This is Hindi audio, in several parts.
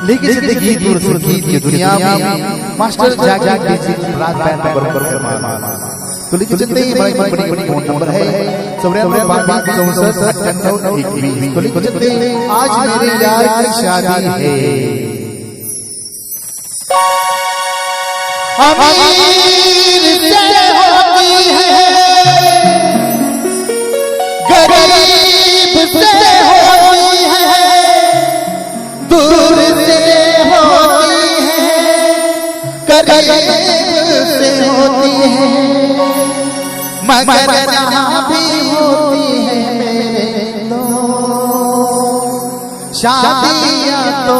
लेकिन जिंदगी दूर संगीत की दुनिया में मास्टर जाग रात बैंड बरबर फरमाना। तो लेकिन जितने ही बड़ी फोन नंबर है 94 तो लेकिन जितने आज मेरे यार की शादी है। अमीर से होती है गरीब से होती है दूर से होती है करीब से होती है मगर यहाँ भी होती है मेरे दोस्त शादियाँ तो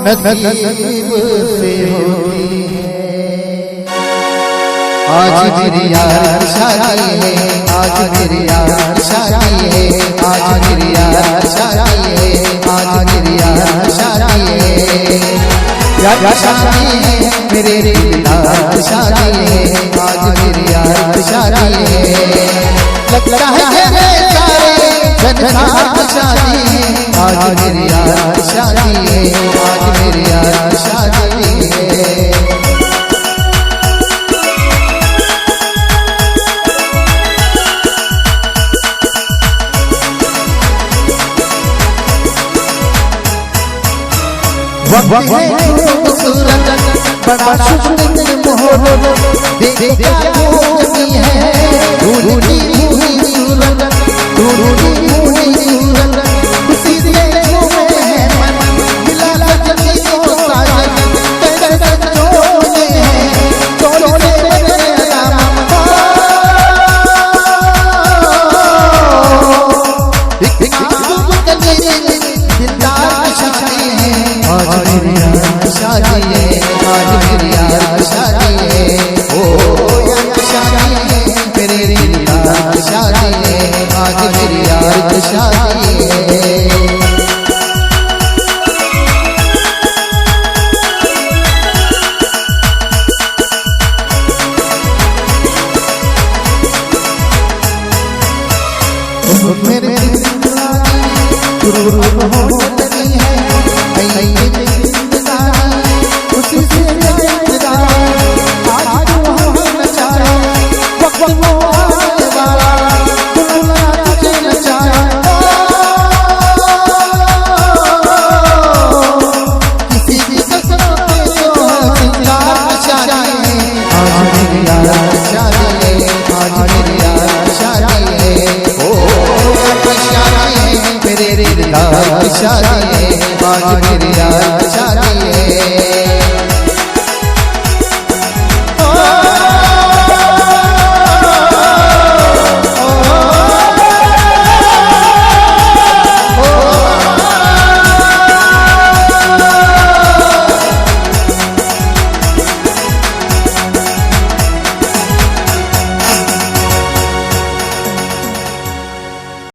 नसीब से होती है। आज मेरी यार शादी है आज मेरी यार शादी है आज मेरी यार शादी है आज मेरी यार शादी है यार शादी है मेरे दिलदार शादी है आज मेरी यार शादी है। लगता है सारे जनता शादी है आज मेरी यार शादी है आज मेरी यार शादी है। वक्त है खूबसूरत बड़ा सुंदर मोहब्बत देखा खूबी है ढूंढी हुई सूरत ढूंढी हुई सूरत खुशी से झूमे है मन मिला सजनी को साजन तेरे संजोने हैं चोरी से मेरे नाम एक खूब गली दिलदार शादी है आज मेरी यार शादी है आज मेरी यार शादी है ओ यार शादी है मेरे दिलदार शादी है आज मेरी यार शादी है। मेरे होती है उसी से आज हम नचाया वक्त वो आने वाला दुल्हन तुझे नचाया किसी की कसम पे जो सिंगार शादी है आज मेरी यार शादी है आज मेरी यार शादी है ओ शादी है मेरे दिलदार शादी है आज मेरी यार शादी है।